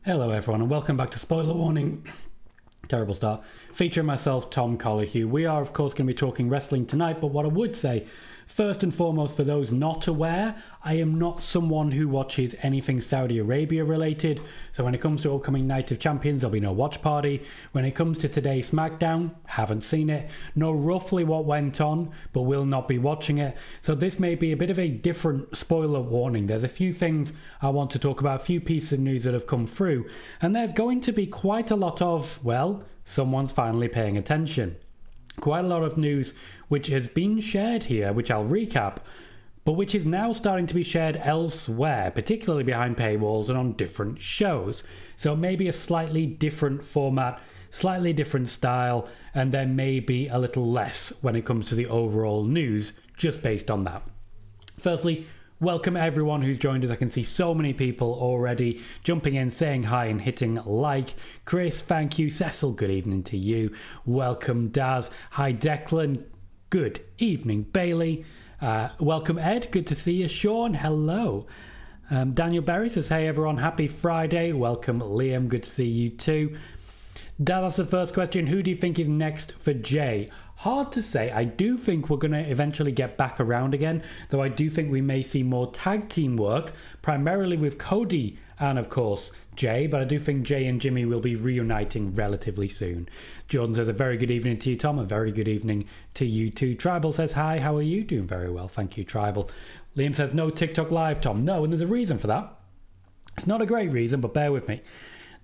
Hello everyone and welcome back to Spoiler Warning. Terrible start. Featuring myself, Tom Colohue. We are of course going to be talking wrestling tonight, but what I would say, first and foremost, for those not aware, I am not someone who watches anything Saudi Arabia related. So when it comes to upcoming Night of Champions, there'll be no watch party. When it comes to today's SmackDown, haven't seen it. Know roughly what went on, but will not be watching it. So this may be a bit of a different spoiler warning. There's a few things I want to talk about, a few pieces of news that have come through. And there's going to be quite a lot of, well, someone's finally paying attention. Quite a lot of news which has been shared here, which I'll recap, but which is now starting to be shared elsewhere, particularly behind paywalls and on different shows. So maybe a slightly different format, slightly different style, and there may be a little less when it comes to the overall news, just based on that. Firstly, welcome everyone who's joined us. I can see so many people already jumping in, saying hi and hitting like. Chris, thank you. Cecil, good evening to you. Welcome Daz. Hi Declan. Good evening Bailey. Welcome Ed. Good to see you. Sean, hello. Daniel Berry says, hey everyone, happy Friday. Welcome Liam. Good to see you too. Daz, that's the first question. Who do you think is next for Jay? Hard to say. I do think we're going to eventually get back around again, though I do think we may see more tag team work, primarily with Cody and, of course, Jay, but I do think Jay and Jimmy will be reuniting relatively soon. Jordan says, a very good evening to you, Tom. A very good evening to you too. Tribal says, hi, how are you? Doing very well. Thank you, Tribal. Liam says, no TikTok live, Tom. No, and there's a reason for that. It's not a great reason, but bear with me.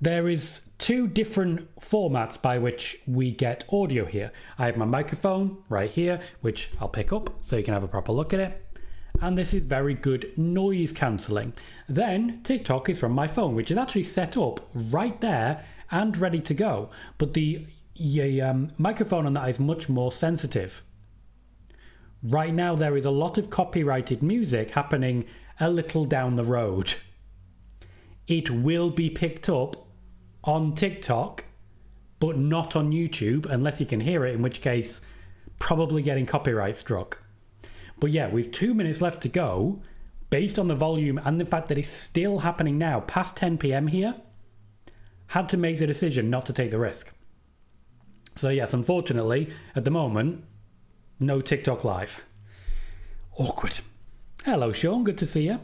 There is two different formats by which we get audio here. I have my microphone right here, which I'll pick up so you can have a proper look at it. And this is very good noise cancelling. Then TikTok is from my phone, which is actually set up right there and ready to go. But the microphone on that is much more sensitive. Right now there is a lot of copyrighted music happening a little down the road. It will be picked up on TikTok, but not on YouTube, unless you can hear it, in which case, probably getting copyright struck. But yeah, we've 2 minutes left to go, based on the volume and the fact that it's still happening now, past 10 p.m. here, had to make the decision not to take the risk. So yes, unfortunately, at the moment, no TikTok live. Awkward. Hello, Sean, good to see you.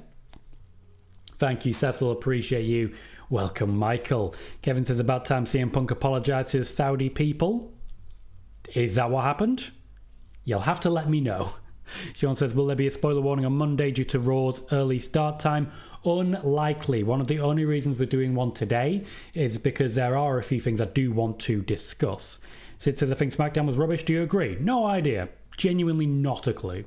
Thank you, Cecil, appreciate you. Welcome, Michael. Kevin says, about time CM Punk apologised to the Saudi people. Is that what happened? You'll have to let me know. Sean says, will there be a spoiler warning on Monday due to Raw's early start time? Unlikely. One of the only reasons we're doing one today is because there are a few things I do want to discuss. Sid says, I think SmackDown was rubbish. Do you agree? No idea. Genuinely not a clue.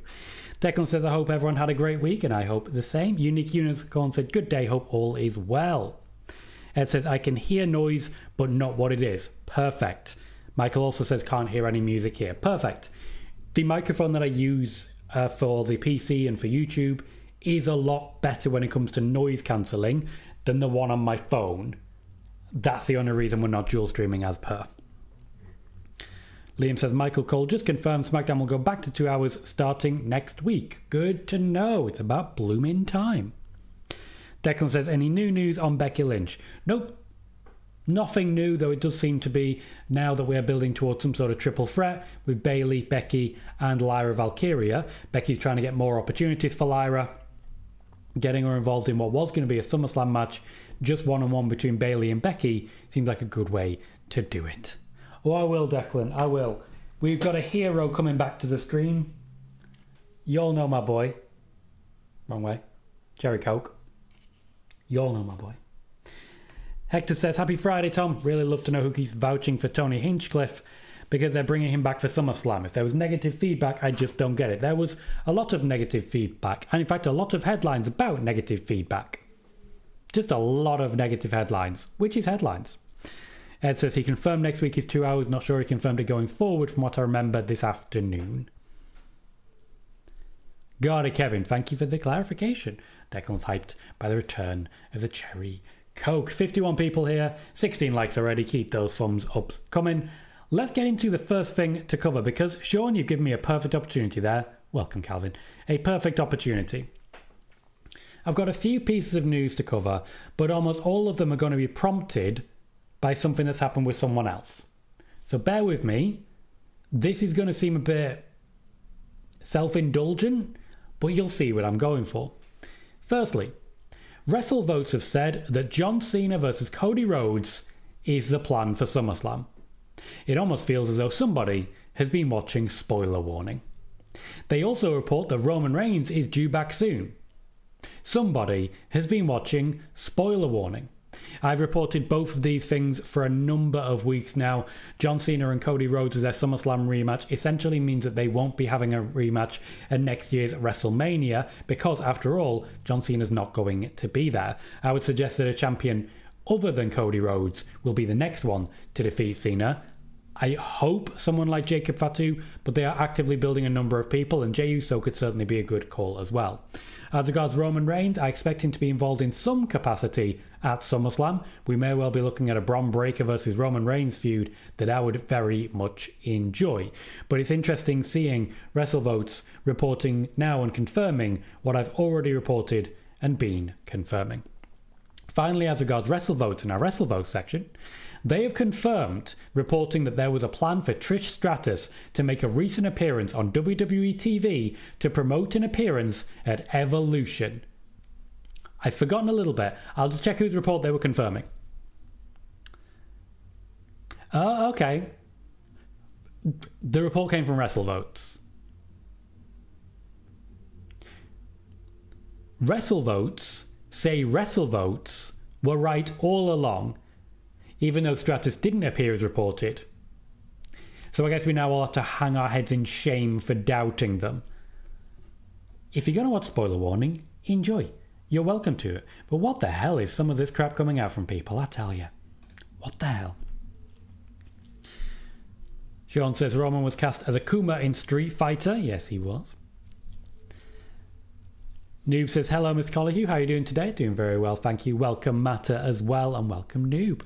Declan says, I hope everyone had a great week, and I hope the same. Unique Unicorn said, good day, hope all is well. Ed says, I can hear noise, but not what it is. Perfect. Michael also says, can't hear any music here. Perfect. The microphone that I use for the PC and for YouTube is a lot better when it comes to noise cancelling than the one on my phone. That's the only reason we're not dual streaming as per. Liam says, Michael Cole just confirmed SmackDown will go back to 2 hours starting next week. Good to know. It's about blooming time. Declan says, any new news on Becky Lynch? Nope. Nothing new, though it does seem to be now that we're building towards some sort of triple threat with Bayley, Becky, and Lyra Valkyria. Becky's trying to get more opportunities for Lyra, getting her involved in what was going to be a SummerSlam match, just one-on-one between Bayley and Becky. Seems like a good way to do it. Oh, I will, Declan, I will. We've got a hero coming back to the stream. You all know my boy. Wrong way. Jerry Coke. You all know my boy. Hector says, happy Friday, Tom. Really love to know who keeps vouching for Tony Hinchcliffe because they're bringing him back for SummerSlam. If there was negative feedback, I just don't get it. There was a lot of negative feedback, and in fact, a lot of headlines about negative feedback. Just a lot of negative headlines, which is headlines. Ed says he confirmed next week is 2 hours. Not sure he confirmed it going forward from what I remember this afternoon. Got it, Kevin. Thank you for the clarification. Declan's hyped by the return of the Cherry Coke. 51 people here. 16 likes already. Keep those thumbs ups coming. Let's get into the first thing to cover because, Sean, you've given me a perfect opportunity there. Welcome, Calvin. A perfect opportunity. I've got a few pieces of news to cover, but almost all of them are going to be prompted by something that's happened with someone else. So bear with me. This is going to seem a bit self-indulgent, but you'll see what I'm going for. Firstly, WrestleVotes have said that John Cena versus Cody Rhodes is the plan for SummerSlam. It almost feels as though somebody has been watching Spoiler Warning. They also report that Roman Reigns is due back soon. Somebody has been watching Spoiler Warning. I've reported both of these things for a number of weeks now. John Cena and Cody Rhodes as their SummerSlam rematch essentially means that they won't be having a rematch at next year's WrestleMania because, after all, John Cena's not going to be there. I would suggest that a champion other than Cody Rhodes will be the next one to defeat Cena. I hope someone like Jacob Fatu, but they are actively building a number of people, and Jey Uso could certainly be a good call as well. As regards Roman Reigns, I expect him to be involved in some capacity at SummerSlam. We may well be looking at a Bron Breakker versus Roman Reigns feud that I would very much enjoy. But it's interesting seeing WrestleVotes reporting now and confirming what I've already reported and been confirming. Finally, as regards WrestleVotes in our WrestleVotes section, they have confirmed, reporting that there was a plan for Trish Stratus to make a recent appearance on WWE TV to promote an appearance at Evolution. I've forgotten a little bit. I'll just check whose report they were confirming. Oh, okay. The report came from WrestleVotes. WrestleVotes say WrestleVotes were right all along, even though Stratus didn't appear as reported. So I guess we now all have to hang our heads in shame for doubting them. If you're going to watch Spoiler Warning, enjoy. You're welcome to it. But what the hell is some of this crap coming out from people, I tell you. What the hell? Sean says Roman was cast as Akuma in Street Fighter. Yes, he was. Noob says, hello, Mr. Colohue. How are you doing today? Doing very well, thank you. Welcome, Matta, as well, and welcome, Noob.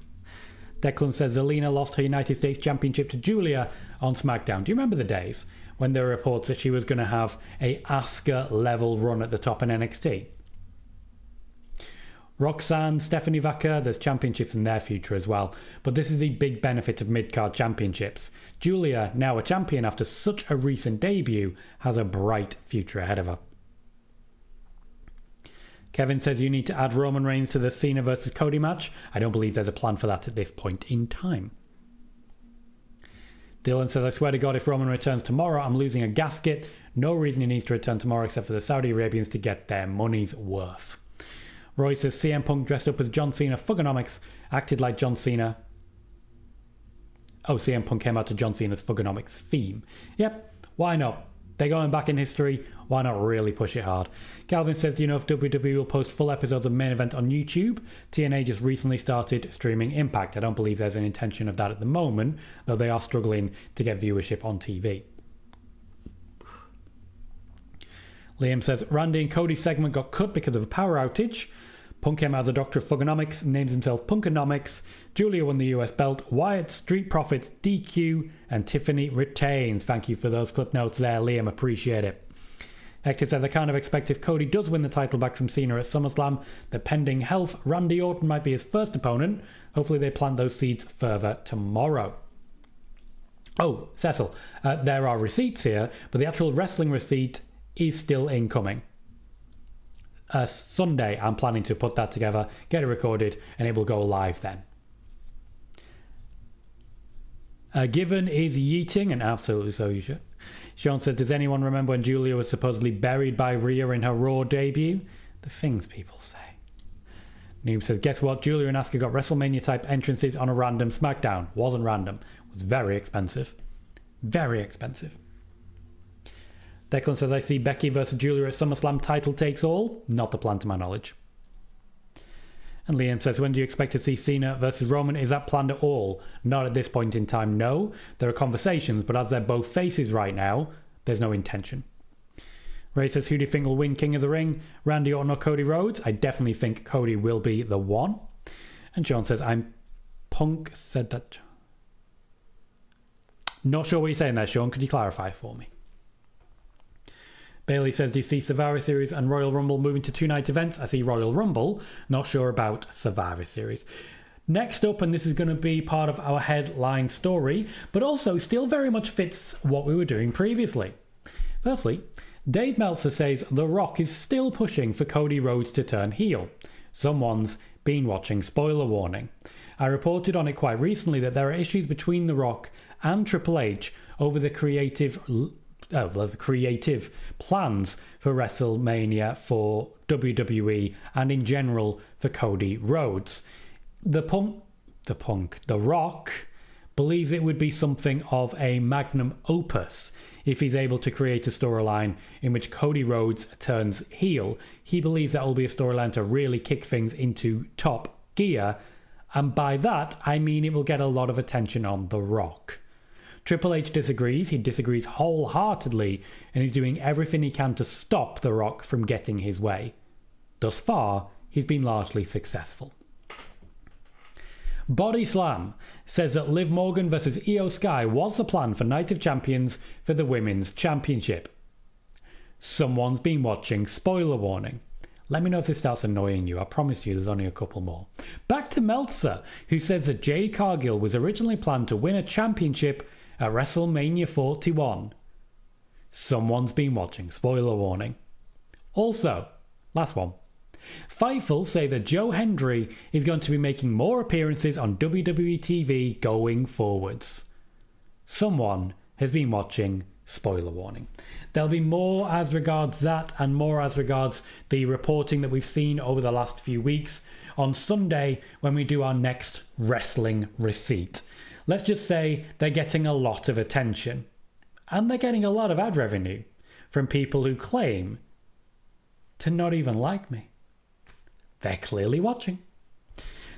Declan says Zelina lost her United States Championship to Julia on SmackDown. Do you remember the days when there were reports that she was going to have a Asuka-level run at the top in NXT? Roxanne, Stephanie Vaca, there's championships in their future as well. But this is the big benefit of mid-card championships. Julia, now a champion after such a recent debut, has a bright future ahead of her. Kevin says you need to add Roman Reigns to the Cena versus Cody match. I don't believe there's a plan for that at this point in time. Dylan says, I swear to God, if Roman returns tomorrow, I'm losing a gasket. No reason he needs to return tomorrow except for the Saudi Arabians to get their money's worth. Roy says CM Punk dressed up as John Cena. Fugonomics acted like John Cena. Oh, CM Punk came out to John Cena's Fugonomics theme. Yep, why not? They're going back in history. Why not really push it hard? Calvin says, do you know if WWE will post full episodes of Main Event on YouTube? TNA just recently started streaming Impact. I don't believe there's an intention of that at the moment, though they are struggling to get viewership on TV. Liam says, Randy and Cody's segment got cut because of a power outage. Punk came out as a doctor of Fugonomics, names himself Punkonomics. Julia won the US belt. Wyatt, Street Profits, DQ, and Tiffany retains. Thank you for those clip notes there, Liam. Appreciate it. Hector says, I kind of expect if Cody does win the title back from Cena at SummerSlam, the pending health, Randy Orton might be his first opponent. Hopefully they plant those seeds further tomorrow. Oh, Cecil, there are receipts here, but the actual wrestling receipt is still incoming. Sunday, I'm planning to put that together, get it recorded, and it will go live then. Given is yeeting, and absolutely so you should. Sean says, does anyone remember when Julia was supposedly buried by Rhea in her Raw debut? The things people say. Noob says, guess what? Julia and Asuka got WrestleMania-type entrances on a random SmackDown. Wasn't random. Was very expensive. Very expensive. Declan says, I see Becky versus Julia at SummerSlam title takes all. Not the plan to my knowledge. And Liam says, when do you expect to see Cena versus Roman? Is that planned at all? Not at this point in time, no. There are conversations, but as they're both faces right now, there's no intention. Ray says, who do you think will win King of the Ring? Randy Orton or Cody Rhodes? I definitely think Cody will be the one. And Sean says, Punk said that... Not sure what you're saying there, Sean. Could you clarify for me? Bailey says, do you see Survivor Series and Royal Rumble moving to 2-night events? I see Royal Rumble, not sure about Survivor Series. Next up, and this is going to be part of our headline story, but also still very much fits what we were doing previously. Firstly, Dave Meltzer says The Rock is still pushing for Cody Rhodes to turn heel. Someone's been watching, spoiler warning. I reported on it quite recently that there are issues between The Rock and Triple H over the creative plans for WrestleMania for WWE and in general for Cody Rhodes. The Rock believes it would be something of a magnum opus if he's able to create a storyline in which Cody Rhodes turns heel. He believes that will be a storyline to really kick things into top gear, and by that I mean it will get a lot of attention on The Rock. Triple H disagrees. He disagrees wholeheartedly, and he's doing everything he can to stop The Rock from getting his way. Thus far, he's been largely successful. Body Slam says that Liv Morgan versus Io Sky was the plan for Night of Champions for the Women's Championship. Someone's been watching, spoiler warning. Let me know if this starts annoying you. I promise you there's only a couple more. Back to Meltzer, who says that Jade Cargill was originally planned to win a championship at WrestleMania 41. Someone's been watching, spoiler warning. Also, last one. Fightful say that Joe Hendry is going to be making more appearances on WWE TV going forwards. Someone has been watching, spoiler warning. There'll be more as regards that and more as regards the reporting that we've seen over the last few weeks on Sunday when we do our next wrestling receipt. Let's just say they're getting a lot of attention. And they're getting a lot of ad revenue from people who claim to not even like me. They're clearly watching.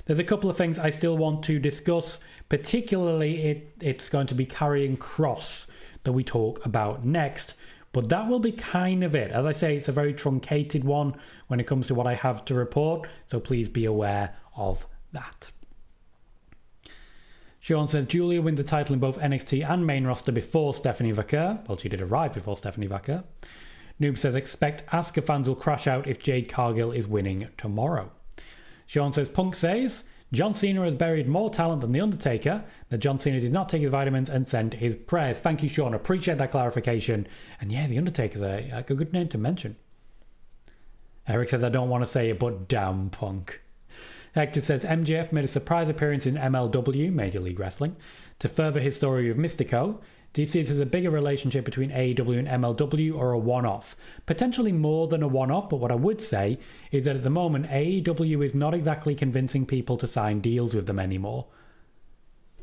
There's a couple of things I still want to discuss, particularly it's going to be Karrion Kross that we talk about next, but that will be kind of it. As I say, it's a very truncated one when it comes to what I have to report, so please be aware of that. Sean says Julia wins the title in both NXT and main roster before Stephanie Vaquer. Well, she did arrive before Stephanie Vaquer. Noob says expect Asuka fans will crash out if Jade Cargill is winning tomorrow. Sean says Punk says John Cena has buried more talent than The Undertaker, that John Cena did not take his vitamins and send his prayers. Thank you, Sean. Appreciate that clarification. And yeah, The Undertaker's a good name to mention. Eric says I don't want to say it, but damn Punk. Hector says MJF made a surprise appearance in MLW, Major League Wrestling, to further his story with Mystico. Do you see this as a bigger relationship between AEW and MLW or a one-off? Potentially more than a one-off, but what I would say is that at the moment AEW is not exactly convincing people to sign deals with them anymore.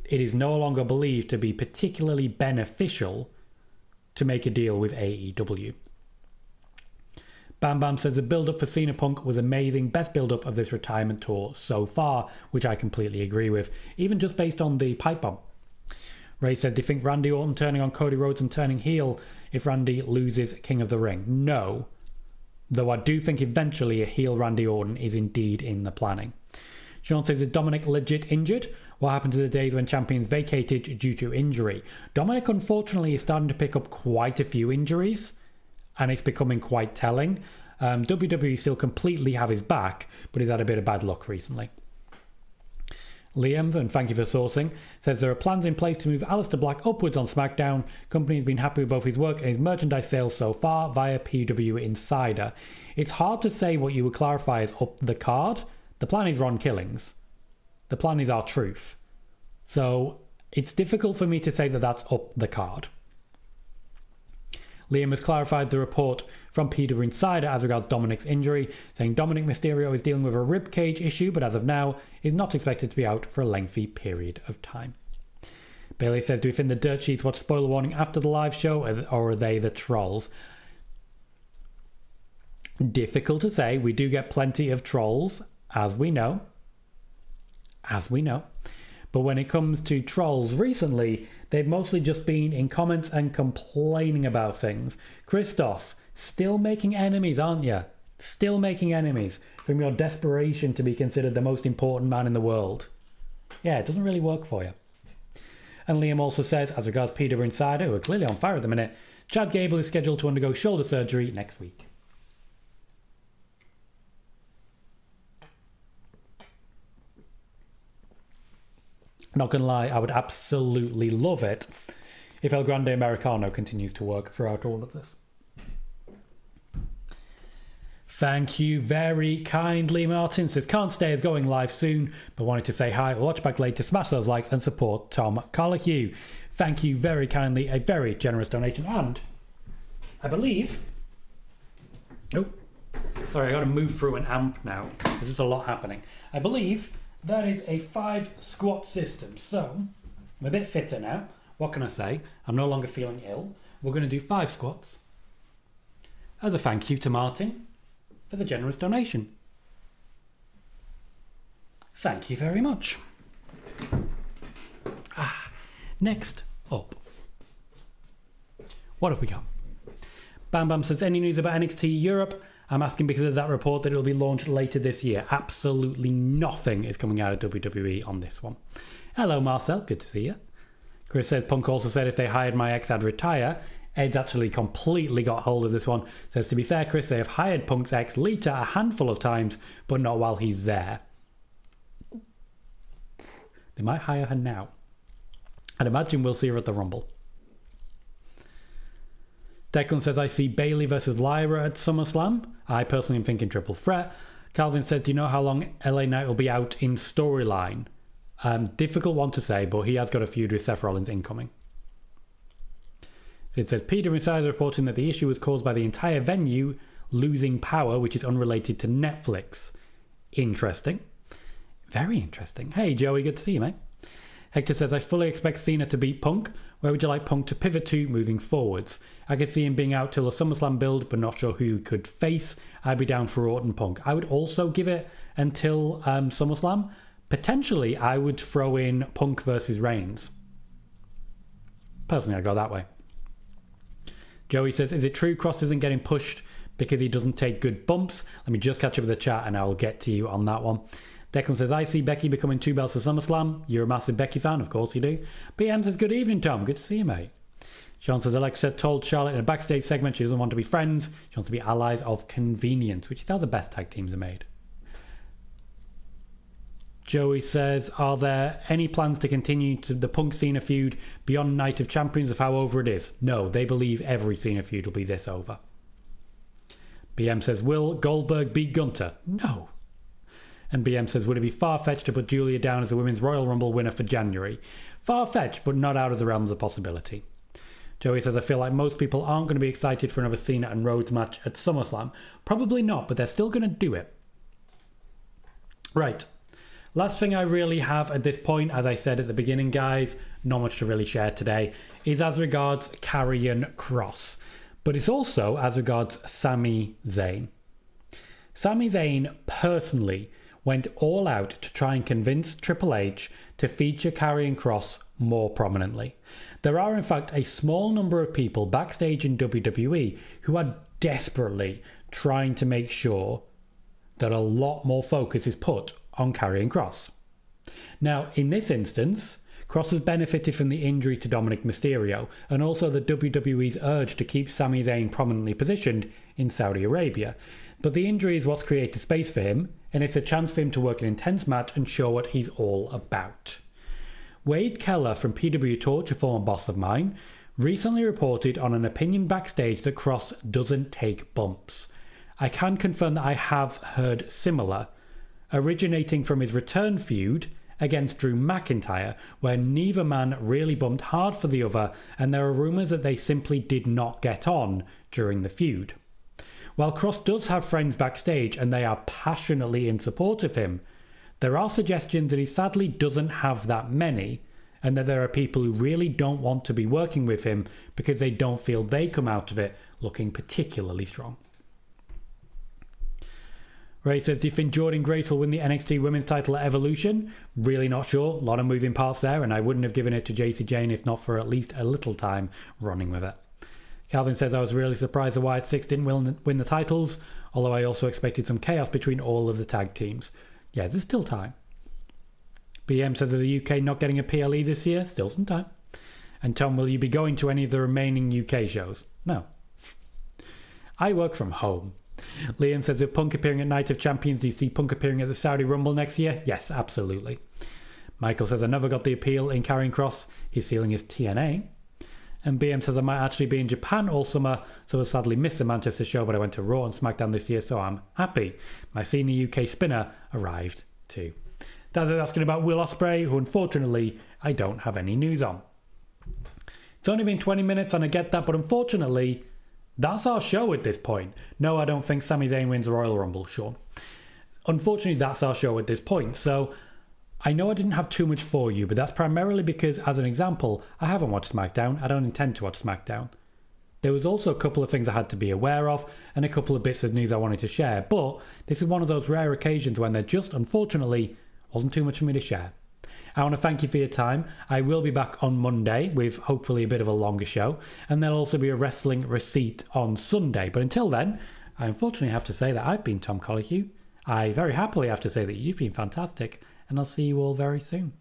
It is no longer believed to be particularly beneficial to make a deal with AEW. Bam Bam says the build-up for Cena Punk was amazing. Best build-up of this retirement tour so far, which I completely agree with, even just based on the pipe bomb. Ray said, do you think Randy Orton turning on Cody Rhodes and turning heel if Randy loses King of the Ring? No. Though I do think eventually a heel Randy Orton is indeed in the planning. Sean says, is Dominic legit injured? What happened to the days when champions vacated due to injury? Dominic, unfortunately, is starting to pick up quite a few injuries, and it's becoming quite telling. WWE still completely have his back, but he's had a bit of bad luck recently. Liam, and thank you for sourcing, says there are plans in place to move Aleister Black upwards on SmackDown. Company has been happy with both his work and his merchandise sales so far via PWInsider. It's hard to say what you would clarify as up the card. The plan is Ron Killings. The plan is R-Truth. So it's difficult for me to say that that's up the card. Liam has clarified the report from PWInsider as regards Dominic's injury, saying Dominic Mysterio is dealing with a rib cage issue, but as of now is not expected to be out for a lengthy period of time. Bailey says, do we think the dirt sheets watch spoiler warning after the live show, or are they the trolls? Difficult to say. We do get plenty of trolls, as we know. But when it comes to trolls recently, they've mostly just been in comments and complaining about things. Christoph, still making enemies, aren't you? Still making enemies from your desperation to be considered the most important man in the world. Yeah, it doesn't really work for you. And Liam also says, as regards PWInsider, who are clearly on fire at the minute, Chad Gable is scheduled to undergo shoulder surgery next week. Not going to lie, I would absolutely love it if El Grande Americano continues to work throughout all of this. Thank you very kindly, Martin. Says, can't stay, is going live soon, but wanted to say hi. Watch back later, smash those likes and support Tom Colohue. Thank you very kindly. A very generous donation. And I believe... Oh, sorry, I got to move through an amp now. There's just a lot happening. I believe that is a 5 squat system. So, I'm a bit fitter now. What can I say? I'm no longer feeling ill. We're going to do 5 squats as a thank you to Martin for the generous donation. Thank you very much. Next up. What have we got? Bam Bam says, any news about NXT Europe? I'm asking because of that report that it'll be launched later this year. Absolutely nothing is coming out of WWE on this one. Hello, Marcel. Good to see you. Chris said, Punk also said if they hired my ex, I'd retire. Ed's actually completely got hold of this one. Says, to be fair, Chris, they have hired Punk's ex, Lita, a handful of times, but not while he's there. They might hire her now. I'd imagine we'll see her at the Rumble. Declan says, I see Bayley versus Lyra at SummerSlam. I personally am thinking triple threat. Calvin says, do you know how long LA Knight will be out in storyline? Difficult one to say, but he has got a feud with Seth Rollins incoming. So it says, PWInsider reporting that the issue was caused by the entire venue losing power, which is unrelated to Netflix. Interesting. Very interesting. Hey, Joey, good to see you, mate. Hector says, I fully expect Cena to beat Punk. Where would you like Punk to pivot to moving forwards? I could see him being out till the SummerSlam build, but not sure who he could face. I'd be down for Orton Punk. I would also give it until SummerSlam. Potentially, I would throw in Punk versus Reigns. Personally, I'd go that way. Joey says, is it true Kross isn't getting pushed because he doesn't take good bumps? Let me just catch up with the chat and I'll get to you on that one. Declan says, I see Becky becoming 2 belts at SummerSlam. You're a massive Becky fan, of course you do. BM says, good evening, Tom. Good to see you, mate. Sean says, Alexa told Charlotte in a backstage segment she doesn't want to be friends. She wants to be allies of convenience, which is how the best tag teams are made. Joey says, are there any plans to continue to the Punk Cena feud beyond Night of Champions of how over it is? No, they believe every Cena feud will be this over. BM says, will Goldberg beat Gunter? No. And BM says, would it be far-fetched to put Julia down as the Women's Royal Rumble winner for January? Far-fetched, but not out of the realms of possibility. Joey says, I feel like most people aren't going to be excited for another Cena and Rhodes match at SummerSlam. Probably not, but they're still going to do it. Right. Last thing I really have at this point, as I said at the beginning, guys, not much to really share today, is as regards Karrion Kross. But it's also as regards Sami Zayn. Sami Zayn personally went all out to try and convince Triple H to feature Karrion Kross more prominently. There are in fact a small number of people backstage in WWE who are desperately trying to make sure that a lot more focus is put on Karrion Kross. Now, in this instance, Kross has benefited from the injury to Dominic Mysterio and also the WWE's urge to keep Sami Zayn prominently positioned in Saudi Arabia. But the injury is what's created space for him, and it's a chance for him to work an intense match and show what he's all about. Wade Keller from PWTorch, a former boss of mine, recently reported on an opinion backstage that Kross doesn't take bumps. I can confirm that I have heard similar, originating from his return feud against Drew McIntyre, where neither man really bumped hard for the other, and there are rumours that they simply did not get on during the feud. While Kross does have friends backstage and they are passionately in support of him, there are suggestions that he sadly doesn't have that many, and that there are people who really don't want to be working with him because they don't feel they come out of it looking particularly strong. Ray says, do you think Jordynne Grace will win the NXT Women's title at Evolution? Really not sure. A lot of moving parts there, and I wouldn't have given it to JC Jane if not for at least a little time running with it. Calvin says, I was really surprised the Wyatt Six didn't win the titles, although I also expected some chaos between all of the tag teams. Yeah, there's still time. BM says, are the UK not getting a PLE this year? Still some time. And Tom, will you be going to any of the remaining UK shows? No. I work from home. Liam says, with Punk appearing at Night of Champions, do you see Punk appearing at the Saudi Rumble next year? Yes, absolutely. Michael says, I never got the appeal in Karrion Kross. His ceiling is TNA. And BM says, I might actually be in Japan all summer, so I sadly missed the Manchester show, but I went to Raw and SmackDown this year, so I'm happy. My senior UK spinner arrived too. Daz is asking about Will Ospreay, who unfortunately I don't have any news on. It's only been 20 minutes and I get that, but unfortunately, that's our show at this point. No, I don't think Sami Zayn wins the Royal Rumble, Sean. Unfortunately, that's our show at this point. So I know I didn't have too much for you, but that's primarily because, as an example, I haven't watched SmackDown. I don't intend to watch SmackDown. There was also a couple of things I had to be aware of and a couple of bits of news I wanted to share. But this is one of those rare occasions when there just, unfortunately, wasn't too much for me to share. I want to thank you for your time. I will be back on Monday with hopefully a bit of a longer show, and there'll also be a wrestling receipt on Sunday. But until then, I unfortunately have to say that I've been Tom Colohue. I very happily have to say that you've been fantastic, and I'll see you all very soon.